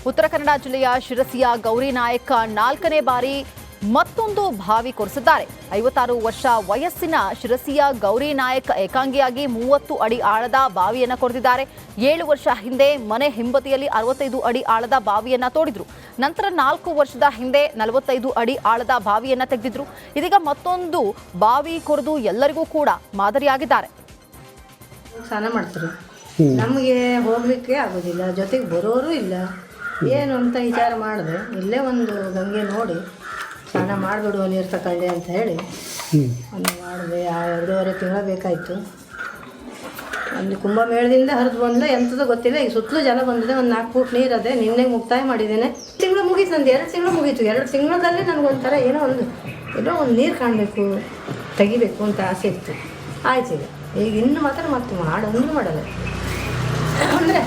ಉತ್ತರ ಕನ್ನಡ ಜಿಲ್ಲೆಯ ಶಿರಸಿಯ ಗೌರಿ ನಾಯಕ್ 4ನೇ ಬಾರಿ ಮತ್ತೊಂದು ಬಾವಿ ಕೊರೆಸಿದ್ದಾರೆ. 56 ವರ್ಷ ವಯಸ್ಸಿನ ಶಿರಸಿಯ ಗೌರಿ ನಾಯಕ್ ಏಕಾಂಗಿಯಾಗಿ 30 ಅಡಿ ಆಳದ ಬಾವಿಯನ್ನು ಕೊರೆದಿದ್ದಾರೆ. 7 ವರ್ಷ ಹಿಂದೆ ಮನೆ ಹಿಂಬದಿಯಲ್ಲಿ 65 ಅಡಿ ಆಳದ ಬಾವಿಯನ್ನು ತೋಡಿದ್ರು. ನಂತರ 4 ವರ್ಷದ ಹಿಂದೆ 45 ಅಡಿ ಆಳದ ಬಾವಿಯನ್ನು ತೆಗೆದಿದ್ರು. ಇದೀಗ ಮತ್ತೊಂದು ಬಾವಿ ಕೊರೆದು ಎಲ್ಲರಿಗೂ ಕೂಡ ಮಾದರಿಯಾಗಿದ್ದಾರೆ. ಸ್ನಾನ ಮಾಡ್ತಾರೆ, ನಮಗೆ ಹೋಗ್ಲಿಕ್ಕೆ ಆಗೋದಿಲ್ಲ, ಜೊತೆಗೆ ಬರೋರು ಇಲ್ಲ. ಏನು ಅಂತ ವಿಚಾರ ಮಾಡಿದೆ, ಇಲ್ಲೇ ಒಂದು ಗಂಗೆ ನೋಡಿ ಸ್ನಾನ ಮಾಡಿಬಿಡುವ ನೀರು ತಗೊಂಡೆ ಅಂತ ಹೇಳಿ ಒಂದು ಮಾಡಿದೆ. 2.5 ತಿಂಗಳು ಬೇಕಾಯಿತು. ಅಲ್ಲಿ ಕುಂಭಮೇಳದಿಂದ ಹರಿದು ಬಂದ ಎಂಥದ್ದು ಗೊತ್ತಿಲ್ಲ. ಈಗ ಸುತ್ತಲೂ ಜನ ಬಂದಿದೆ, ಒಂದು 4 ಫೂಟ್ ನೀರದೆ. ನಿನ್ನೆ ಮುಕ್ತಾಯ ಮಾಡಿದ್ದೇನೆ. ತಿಂಗಳು ಮುಗೀತು, ನಂದು 2 ತಿಂಗಳು ಮುಗೀತು. 2 ತಿಂಗಳಲ್ಲಿ ನನಗೊಂಥರ ಏನೋ ಒಂದು ನೀರು ಕಾಣಬೇಕು, ತೆಗಿಬೇಕು ಅಂತ ಆಸೆ ಇತ್ತು. ಆಯ್ತು, ಈಗ ಇನ್ನು ಮಾತ್ರ ಮತ್ತೆ ಮಾಡೋದು ಮಾಡಲ್ಲ. ಅಂದರೆ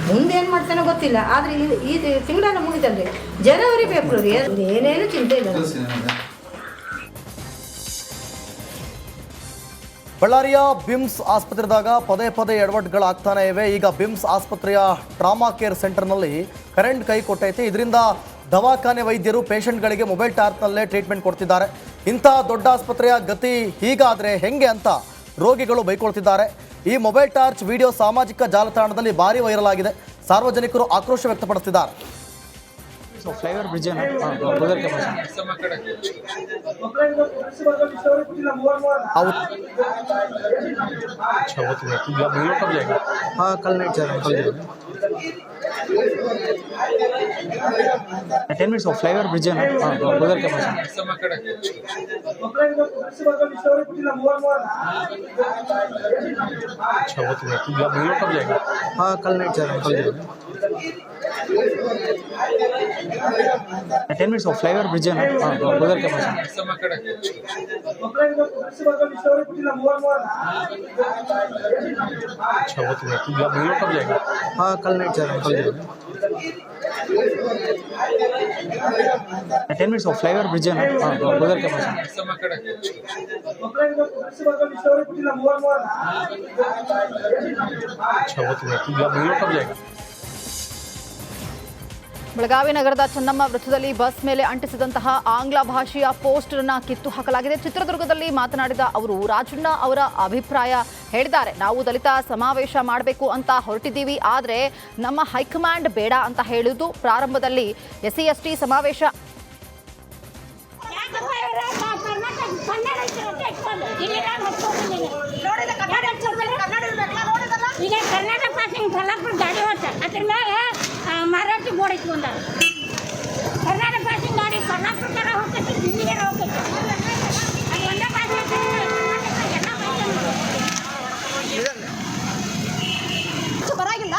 ಮುಂದೆ ಏನು ಮಾಡ್ತಾನೋ ಗೊತ್ತಿಲ್ಲ. ಆದರೆ ಈ ತಿಂಗಳೆಲ್ಲ ಮುಗಿತಲ್ರಿ, ಜನವರಿ ಫೆಬ್ರವರಿ ಏನೇನು ಚಿಂತೆ ಇಲ್ಲ. ಬಳ್ಳಾರಿಯ ಬಿಮ್ಸ್ ಆಸ್ಪತ್ರೆದಾಗ ಪದೇ ಪದೇ ಎಡವಟ್ಟುಗಳಾಗ್ತಾನೆ ಇವೆ. ಈಗ ಬಿಮ್ಸ್ ಆಸ್ಪತ್ರೆಯ ಟ್ರಾಮಾ ಕೇರ್ ಸೆಂಟರ್ನಲ್ಲಿ ಕರೆಂಟ್ ಕೈ ಕೊಟ್ಟೈತೆ. ಇದರಿಂದ ದವಾಖಾನೆ ವೈದ್ಯರು ಪೇಷಂಟ್ಗಳಿಗೆ ಮೊಬೈಲ್ ಟಾರ್ಚ್ನಲ್ಲೇ ಟ್ರೀಟ್ಮೆಂಟ್ ಕೊಡ್ತಿದ್ದಾರೆ. ಇಂಥ ದೊಡ್ಡ ಆಸ್ಪತ್ರೆಯ ಗತಿ ಹೀಗಾದರೆ ಹೆಂಗೆ ಅಂತ ರೋಗಿಗಳು ಬೈಕೊಳ್ತಿದ್ದಾರೆ. ಈ ಮೊಬೈಲ್ ಟಾರ್ಚ್ ವಿಡಿಯೋ ಸಾಮಾಜಿಕ ಜಾಲತಾಣದಲ್ಲಿ ಭಾರಿ ವೈರಲ್ ಆಗಿದೆ. ಸಾರ್ವಜನಿಕರು ಆಕ್ರೋಶ ವ್ಯಕ್ತಪಡಿಸಿದ್ದಾರೆ. ಫ್ಲೈಓವರ್ ಬ್ರಿಡ್ಜ್ ಉधर के पास अच्छा वो तो ये कब जाएगा? हाँ कल नाइट जा रहा हूँ, कल जाएगा 10 मिनट्स फ्लाईओवर ब्रिड्ज है ना उधर के पास अच्छा वो तो ये कब जाएगा? हाँ कल नाइट जा रहा हूँ, कल जाएगा 10 मिनट्स फ्लाईओवर ब्रिड्ज है ना उधर के पास अच्छा वो तो ये कब जाएगा? हाँ कल नाइट जा रहा हूँ, कल जाएगा 10 मिनट्स फ्लाईओवर ब्रिड्ज है ना उधर के पास अच्छा वो तो ये कब जाएगा? ಬೆಳಗಾವಿ ನಗರದ ಚೆನ್ನಮ್ಮ ವೃತ್ತದಲ್ಲಿ ಬಸ್ ಮೇಲೆ ಅಂಟಿಸಿದಂತಹ ಆಂಗ್ಲ ಭಾಷೆಯ ಪೋಸ್ಟರ್ ಅನ್ನು ಕಿತ್ತು ಹಾಕಲಾಗಿದೆ. ಚಿತ್ರದುರ್ಗದಲ್ಲಿ ಮಾತನಾಡಿದ ಅವರು ರಾಜಣ್ಣ ಅವರ ಅಭಿಪ್ರಾಯ ಹೇಳಿದ್ದಾರೆ. ನಾವು ದಲಿತ ಸಮಾವೇಶ ಮಾಡಬೇಕು ಅಂತ ಹೊರಟಿದ್ದೀವಿ, ಆದರೆ ನಮ್ಮ ಹೈಕಮಾಂಡ್ ಬೇಡ ಅಂತ ಹೇಳಿದ್ದು. ಪ್ರಾರಂಭದಲ್ಲಿ SC/ST ಸಮಾವೇಶ ಈಗ ಕರ್ನಾಟಕ ಪಾಸಿಂಗ್ ಕಲ್ಲಾಪುರ ಗಾಡಿ ಹೋಗ್ತಾರೆ, ಅದ್ರ ಮ್ಯಾಗ ಮರಾಠಿ ಬೋರ್ಡ್ ಇಟ್ಕೊಂಡಾರ. ಕರ್ನಾಟಕ ಪಾಸಿಂಗ್ ಗಾಡಿ ಕರ್ನಾಟಕ ಹೋಗ್ತೈತಿ, ದಿಲ್ಲಿಗೆ ಹೋಗ್ತೈತಿ. ಅದು ಒಂದೇ ಭಾಷೆ ಬರಾಗಿಲ್ಲ.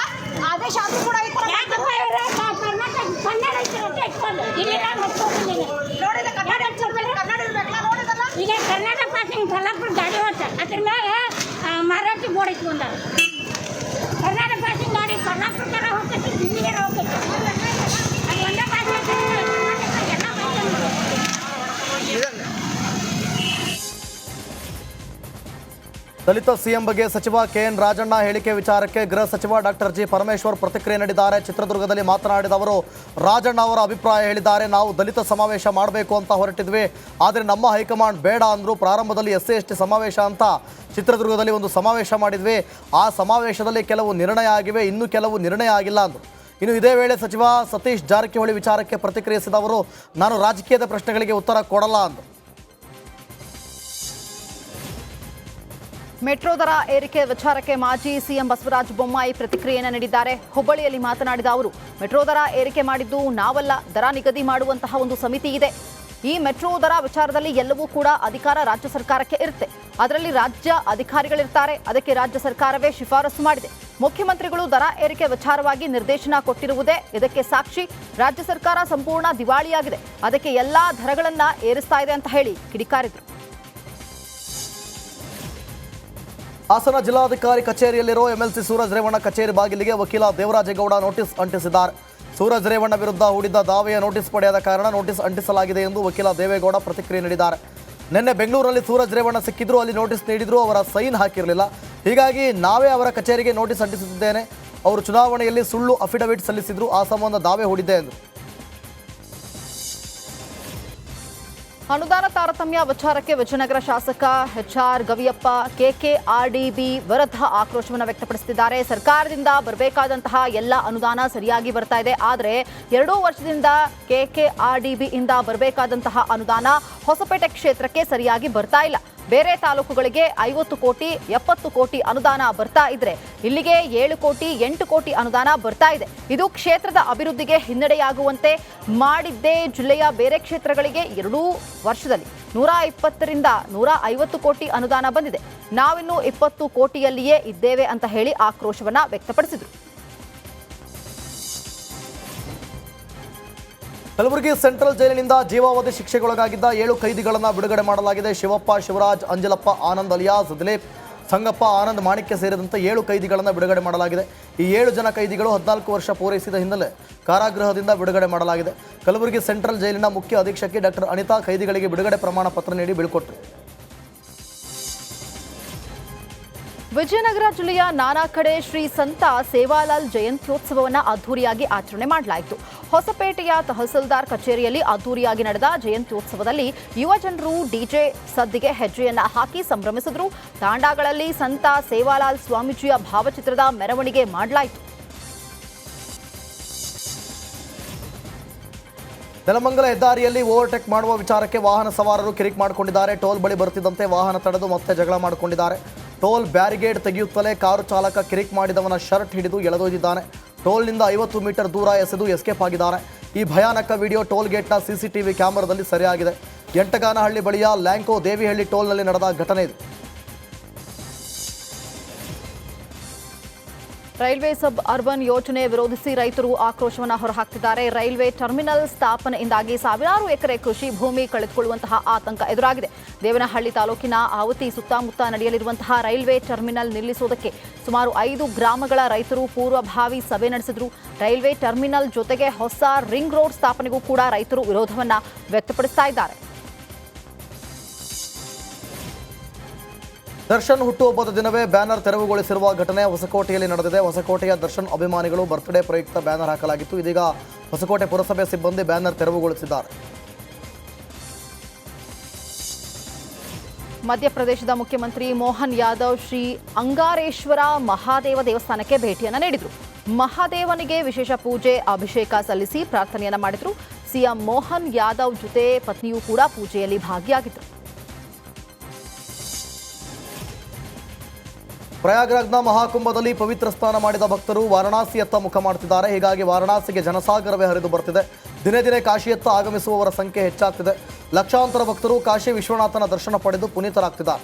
ಆದೇಶ ಆದ್ರೂ ಕೂಡ ಯಾಕಪ್ಪ ಇವ್ರ ಕರ್ನಾಟಕ ಕನ್ನಡ ಇಟ್ಟಿರುತ್ತೆ ಇಟ್ಕೊಂಡು ದಿಲ್ಲಿಗೆ ಹೋಗ್ತಿದ್ದೀನಿ. ನೋಡಿದ ಕನ್ನಡ ನೋಡಿದಲ್ಲ. ಈಗ ಕರ್ನಾಟಕ ಪಾಸಿಂಗ್ ಕಲ್ಲಾಪುರ ಗಾಡಿ ಹೋಗ್ತಾರೆ, ಅದ್ರ ಮ್ಯಾಗ ಮರಾಠಿ ಬೋರ್ಡ್ ಇಟ್ಕೊಂಡಾರ. ಕರ್ನಾಟಕ ಪಾಸಿಂಗ್ ಗಾಡಿ ಕರ್ನಾಟಕ ಹೋಗ್ತೈತಿ, ದಿಲ್ಲಿಗೆ ಹೋಗ್ತೈತಿ. ಅದು ಒಂದೇ ಭಾಷೆ ಎಲ್ಲ ದಲಿತ ಸಿಎಂ ಬಗ್ಗೆ ಸಚಿವ KN ರಾಜಣ್ಣ ಹೇಳಿಕೆ ವಿಚಾರಕ್ಕೆ ಗೃಹ ಸಚಿವ ಡಾಕ್ಟರ್ G ಪರಮೇಶ್ವರ್ ಪ್ರತಿಕ್ರಿಯೆ ನೀಡಿದ್ದಾರೆ. ಚಿತ್ರದುರ್ಗದಲ್ಲಿ ಮಾತನಾಡಿದ ಅವರು ರಾಜಣ್ಣ ಅವರ ಅಭಿಪ್ರಾಯ ಹೇಳಿದ್ದಾರೆ. ನಾವು ದಲಿತ ಸಮಾವೇಶ ಮಾಡಬೇಕು ಅಂತ ಹೊರಟಿದ್ವಿ, ಆದರೆ ನಮ್ಮ ಹೈಕಮಾಂಡ್ ಬೇಡ ಅಂದರು. ಪ್ರಾರಂಭದಲ್ಲಿ SC/ST ಸಮಾವೇಶ ಅಂತ ಚಿತ್ರದುರ್ಗದಲ್ಲಿ ಒಂದು ಸಮಾವೇಶ ಮಾಡಿದ್ವಿ. ಆ ಸಮಾವೇಶದಲ್ಲಿ ಕೆಲವು ನಿರ್ಣಯ ಆಗಿವೆ, ಇನ್ನೂ ಕೆಲವು ನಿರ್ಣಯ ಆಗಿಲ್ಲ ಅಂದರು. ಇನ್ನು ಇದೇ ವೇಳೆ ಸಚಿವ ಸತೀಶ್ ಜಾರಕಿಹೊಳಿ ವಿಚಾರಕ್ಕೆ ಪ್ರತಿಕ್ರಿಯಿಸಿದ ಅವರು ನಾನು ರಾಜಕೀಯದ ಪ್ರಶ್ನೆಗಳಿಗೆ ಉತ್ತರ ಕೊಡಲ್ಲ ಅಂದರು. ಮೆಟ್ರೋ ದರ ಏರಿಕೆ ವಿಚಾರಕ್ಕೆ ಮಾಜಿ ಸಿಎಂ ಬಸವರಾಜ ಬೊಮ್ಮಾಯಿ ಪ್ರತಿಕ್ರಿಯೆಯನ್ನು ನೀಡಿದ್ದಾರೆ. ಹುಬ್ಬಳ್ಳಿಯಲ್ಲಿ ಮಾತನಾಡಿದ ಅವರು ಮೆಟ್ರೋ ದರ ಏರಿಕೆ ಮಾಡಿದ್ದು ನಾವಲ್ಲ, ದರ ನಿಗದಿ ಮಾಡುವಂತಹ ಒಂದು ಸಮಿತಿ ಇದೆ. ಈ ಮೆಟ್ರೋ ದರ ವಿಚಾರದಲ್ಲಿ ಎಲ್ಲವೂ ಕೂಡ ಅಧಿಕಾರ ರಾಜ್ಯ ಸರ್ಕಾರಕ್ಕೆ ಇರುತ್ತೆ. ಅದರಲ್ಲಿ ರಾಜ್ಯ ಅಧಿಕಾರಿಗಳಿರ್ತಾರೆ, ಅದಕ್ಕೆ ರಾಜ್ಯ ಸರ್ಕಾರವೇ ಶಿಫಾರಸು ಮಾಡಿದೆ. ಮುಖ್ಯಮಂತ್ರಿಗಳು ದರ ಏರಿಕೆ ವಿಚಾರವಾಗಿ ನಿರ್ದೇಶನ ಕೊಟ್ಟಿರುವುದೇ ಇದಕ್ಕೆ ಸಾಕ್ಷಿ. ರಾಜ್ಯ ಸರ್ಕಾರ ಸಂಪೂರ್ಣ ದಿವಾಳಿಯಾಗಿದೆ, ಅದಕ್ಕೆ ಎಲ್ಲಾ ದರಗಳನ್ನ ಏರಿಸ್ತಾ ಇದೆ ಅಂತ ಹೇಳಿ ಕಿಡಿಕಾರಿದ್ರು. ಹಾಸನ ಜಿಲ್ಲಾಧಿಕಾರಿ ಕಚೇರಿಯಲ್ಲಿರೋ MLC ಸೂರಜ್ ರೇವಣ್ಣ ಕಚೇರಿ ಬಾಗಿಲಿಗೆ ವಕೀಲ ದೇವರಾಜೇಗೌಡ ನೋಟಿಸ್ ಅಂಟಿಸಿದ್ದಾರೆ. ಸೂರಜ್ ರೇವಣ್ಣ ವಿರುದ್ಧ ಹೂಡಿದ್ದ ದಾವೆಯ ನೋಟಿಸ್ ಪಡೆಯದ ಕಾರಣ ನೋಟಿಸ್ ಅಂಟಿಸಲಾಗಿದೆ ಎಂದು ವಕೀಲ ದೇವೇಗೌಡ ಪ್ರತಿಕ್ರಿಯೆ ನೀಡಿದ್ದಾರೆ. ನಿನ್ನೆ ಬೆಂಗಳೂರಲ್ಲಿ ಸೂರಜ್ ರೇವಣ್ಣ ಸಿಕ್ಕಿದ್ರು, ಅಲ್ಲಿ ನೋಟಿಸ್ ನೀಡಿದ್ರು, ಅವರ ಸೈನ್ ಹಾಕಿರಲಿಲ್ಲ. ಹೀಗಾಗಿ ನಾವೇ ಅವರ ಕಚೇರಿಗೆ ನೋಟಿಸ್ ಅಂಟಿಸುತ್ತಿದ್ದೇನೆ. ಅವರು ಚುನಾವಣೆಯಲ್ಲಿ ಸುಳ್ಳು ಅಫಿಡವಿಟ್ ಸಲ್ಲಿಸಿದ್ರು, ಆ ಸಂಬಂಧ ದಾವೆ ಹೂಡಿದೆ ಎಂದರು. ಅನುದಾನ ತಾರತಮ್ಯ ವಿಚಾರಕ್ಕೆ ವಿಜಯನಗರ ಶಾಸಕ ಎಚ್ಆರ್ ಗವಿಯಪ್ಪ ಕೆಕೆಆರ್ಡಿಬಿ ವಿರುದ್ಧ ಆಕ್ರೋಶವನ್ನು ವ್ಯಕ್ತಪಡಿಸುತ್ತಿದ್ದಾರೆ. ಸರ್ಕಾರದಿಂದ ಬರಬೇಕಾದಂತಹ ಎಲ್ಲ ಅನುದಾನ ಸರಿಯಾಗಿ ಬರ್ತಾ ಇದೆ, ಆದರೆ 2 ವರ್ಷದಿಂದ ಕೆಕೆಆರ್ಡಿಬಿ ಇಂದ ಬರಬೇಕಾದಂತಹ ಅನುದಾನ ಹೊಸಪೇಟೆ ಕ್ಷೇತ್ರಕ್ಕೆ ಸರಿಯಾಗಿ ಬರ್ತಾ ಇಲ್ಲ. ಬೇರೆ ತಾಲೂಕುಗಳಿಗೆ 50 ಕೋಟಿ 70 ಕೋಟಿ ಅನುದಾನ ಬರ್ತಾ ಇದ್ರೆ ಇಲ್ಲಿಗೆ 7 ಕೋಟಿ 8 ಕೋಟಿ ಅನುದಾನ ಬರ್ತಾ ಇದೆ. ಇದು ಕ್ಷೇತ್ರದ ಅಭಿವೃದ್ಧಿಗೆ ಹಿನ್ನಡೆಯಾಗುವಂತೆ ಮಾಡಿದ್ದೇ. ಜಿಲ್ಲೆಯ ಬೇರೆ ಕ್ಷೇತ್ರಗಳಿಗೆ 2 ವರ್ಷದಲ್ಲಿ 120ರಿಂದ 150 ಕೋಟಿ ಅನುದಾನ ಬಂದಿದೆ. ನಾವಿನ್ನು 20 ಕೋಟಿಯಲ್ಲಿಯೇ ಇದ್ದೇವೆ ಅಂತ ಹೇಳಿ ಆಕ್ರೋಶವನ್ನ ವ್ಯಕ್ತಪಡಿಸಿದರು. ಕಲಬುರಗಿ ಸೆಂಟ್ರಲ್ ಜೈಲಿನಿಂದ ಜೀವಾವಧಿ ಶಿಕ್ಷೆಗೊಳಗಾಗಿದ್ದ 7 ಕೈದಿಗಳನ್ನು ಬಿಡುಗಡೆ ಮಾಡಲಾಗಿದೆ. ಶಿವಪ್ಪ, ಶಿವರಾಜ್, ಅಂಜಲಪ್ಪ, ಆನಂದ್ ಅಲಿಯಾಸ್, ದಿಲೀಪ್, ಸಂಗಪ್ಪ, ಆನಂದ್, ಮಾಣಿಕ್ಯ ಸೇರಿದಂತೆ 7 ಕೈದಿಗಳನ್ನು ಬಿಡುಗಡೆ ಮಾಡಲಾಗಿದೆ. ಈ 7 ಜನ ಕೈದಿಗಳು 14 ವರ್ಷ ಪೂರೈಸಿದ ಹಿನ್ನೆಲೆ ಕಾರಾಗೃಹದಿಂದ ಬಿಡುಗಡೆ ಮಾಡಲಾಗಿದೆ. ಕಲಬುರಗಿ ಸೆಂಟ್ರಲ್ ಜೈಲಿನ ಮುಖ್ಯ ಅಧೀಕ್ಷಕಿ ಡಾಕ್ಟರ್ ಅನಿತಾ ಕೈದಿಗಳಿಗೆ ಬಿಡುಗಡೆ ಪ್ರಮಾಣ ಪತ್ರ ನೀಡಿ ಬೀಳ್ಕೊಟ್ಟರು. ವಿಜಯನಗರ ಜಿಲ್ಲೆಯ ನಾನಾ ಕಡೆ ಶ್ರೀ ಸಂತ ಸೇವಾಲಾಲ್ ಜಯಂತ್ಯೋತ್ಸವವನ್ನು ಅದ್ದೂರಿಯಾಗಿ ಆಚರಣೆ ಮಾಡಲಾಯಿತು. ಹೊಸಪೇಟೆಯ ತಹಸೀಲ್ದಾರ್ ಕಚೇರಿಯಲ್ಲಿ ಅದ್ದೂರಿಯಾಗಿ ನಡೆದ ಜಯಂತ್ಯೋತ್ಸವದಲ್ಲಿ ಯುವ ಜನರು ಡಿಜೆ ಸದ್ದಿಗೆ ಹೆಜ್ಜೆಯನ್ನ ಹಾಕಿ ಸಂಭ್ರಮಿಸಿದರು. ತಾಂಡಾಗಳಲ್ಲಿ ಸಂತ ಸೇವಾಲಾಲ್ ಸ್ವಾಮೀಜಿಯ ಭಾವಚಿತ್ರದ ಮೆರವಣಿಗೆ ಮಾಡಲಾಯಿತು. ನೆಲಮಂಗಲ ಹೆದ್ದಾರಿಯಲ್ಲಿ ಓವರ್ಟೇಕ್ ಮಾಡುವ ವಿಚಾರಕ್ಕೆ ವಾಹನ ಸವಾರರು ಕಿರಿಕ್ ಮಾಡಿಕೊಂಡಿದ್ದಾರೆ. ಟೋಲ್ ಬಳಿ ಬರ್ತಿದ್ದಂತೆ ವಾಹನ ತಡೆದು ಮತ್ತೆ ಜಗಳ ಮಾಡಿಕೊಂಡಿದ್ದಾರೆ. ಟೋಲ್ ಬ್ಯಾರಿಗೇಡ್ ತೆಗೆಯುತ್ತಲೇ ಕಾರು ಚಾಲಕ ಕಿರಿಕ್ ಮಾಡಿದವನ ಶರ್ಟ್ ಹಿಡಿದು ಎಳೆದೊಯ್ದಿದ್ದಾನೆ. ಟೋಲ್ನಿಂದ 50 ಮೀಟರ್ ದೂರ ಎಸೆದು ಎಸ್ಕೇಪ್ ಆಗಿದ್ದಾರೆ. ಈ ಭಯಾನಕ ವಿಡಿಯೋ ಟೋಲ್ ಗೇಟ್ನ ಸಿಸಿಟಿವಿ ಕ್ಯಾಮೆರಾದಲ್ಲಿ ಸೆರೆಯಾಗಿದೆ. ಎಂಟಗಾನಹಳ್ಳಿ ಬಳಿಯ ಲ್ಯಾಂಕೋ ದೇವಿಹಳ್ಳಿ ಟೋಲ್ನಲ್ಲಿ ನಡೆದ ಘಟನೆ ಇದು. ರೈಲ್ವೆ ಸಬ್ ಅರ್ಬನ್ ಯೋಜನೆ ವಿರೋಧಿಸಿ ರೈತರು ಆಕ್ರೋಶವನ್ನು ಹೊರಹಾಕ್ತಿದ್ದಾರೆ. ರೈಲ್ವೆ ಟರ್ಮಿನಲ್ ಸ್ಥಾಪನೆಯಿಂದಾಗಿ ಸಾವಿರಾರು ಎಕರೆ ಕೃಷಿ ಭೂಮಿ ಕಳೆದುಕೊಳ್ಳುವಂತಹ ಆತಂಕ ಎದುರಾಗಿದೆ. ದೇವನಹಳ್ಳಿ ತಾಲೂಕಿನ ಆವತಿ ಸುತ್ತಮುತ್ತ ನಡೆಯಲಿರುವಂತಹ ರೈಲ್ವೆ ಟರ್ಮಿನಲ್ ನಿಲ್ಲಿಸುವುದಕ್ಕೆ ಸುಮಾರು 5 ಗ್ರಾಮಗಳ ರೈತರು ಪೂರ್ವಭಾವಿ ಸಭೆ ನಡೆಸಿದರು. ರೈಲ್ವೆ ಟರ್ಮಿನಲ್ ಜೊತೆಗೆ ಹೊಸ ರಿಂಗ್ ರೋಡ್ ಸ್ಥಾಪನೆಗೂ ಕೂಡ ರೈತರು ವಿರೋಧವನ್ನು ವ್ಯಕ್ತಪಡಿಸ್ತಾ ಇದ್ದಾರೆ. ದರ್ಶನ್ ಹುಟ್ಟುಹಬ್ಬದ ದಿನವೇ ಬ್ಯಾನರ್ ತೆರವುಗೊಳಿಸಿರುವ ಘಟನೆ ಹೊಸಕೋಟೆಯಲ್ಲಿ ನಡೆದಿದೆ. ಹೊಸಕೋಟೆಯ ದರ್ಶನ್ ಅಭಿಮಾನಿಗಳು ಬರ್ತ್ಡೇ ಪ್ರಯುಕ್ತ ಬ್ಯಾನರ್ ಹಾಕಲಾಗಿತ್ತು. ಇದೀಗ ಹೊಸಕೋಟೆ ಪುರಸಭೆ ಸಿಬ್ಬಂದಿ ಬ್ಯಾನರ್ ತೆರವುಗೊಳಿಸಿದ್ದಾರೆ. ಮಧ್ಯಪ್ರದೇಶದ ಮುಖ್ಯಮಂತ್ರಿ ಮೋಹನ್ ಯಾದವ್ ಶ್ರೀ ಅಂಗಾರೇಶ್ವರ ಮಹಾದೇವ ದೇವಸ್ಥಾನಕ್ಕೆ ಭೇಟಿಯನ್ನು ನೀಡಿದರು. ಮಹಾದೇವನಿಗೆ ವಿಶೇಷ ಪೂಜೆ ಅಭಿಷೇಕ ಸಲ್ಲಿಸಿ ಪ್ರಾರ್ಥನೆಯನ್ನ ಮಾಡಿದರು. ಸಿಎಂ ಮೋಹನ್ ಯಾದವ್ ಜೊತೆ ಪತ್ನಿಯೂ ಕೂಡ ಪೂಜೆಯಲ್ಲಿ ಭಾಗಿಯಾಗಿದ್ದರು. ಪ್ರಯಾಗ್ರಾಜ್ನ ಮಹಾಕುಂಭದಲ್ಲಿ ಪವಿತ್ರ ಸ್ನಾನ ಮಾಡಿದ ಭಕ್ತರು ವಾರಣಾಸಿಯತ್ತ ಮುಖ ಮಾಡುತ್ತಿದ್ದಾರೆ. ಹೀಗಾಗಿ ವಾರಣಾಸಿಗೆ ಜನಸಾಗರವೇ ಹರಿದು ಬರ್ತಿದೆ. ದಿನೇ ದಿನೇ ಕಾಶಿಯತ್ತ ಆಗಮಿಸುವವರ ಸಂಖ್ಯೆ ಹೆಚ್ಚಾಗ್ತಿದೆ. ಲಕ್ಷಾಂತರ ಭಕ್ತರು ಕಾಶಿ ವಿಶ್ವನಾಥನ ದರ್ಶನ ಪಡೆದು ಪುನೀತರಾಗ್ತಿದ್ದಾರೆ.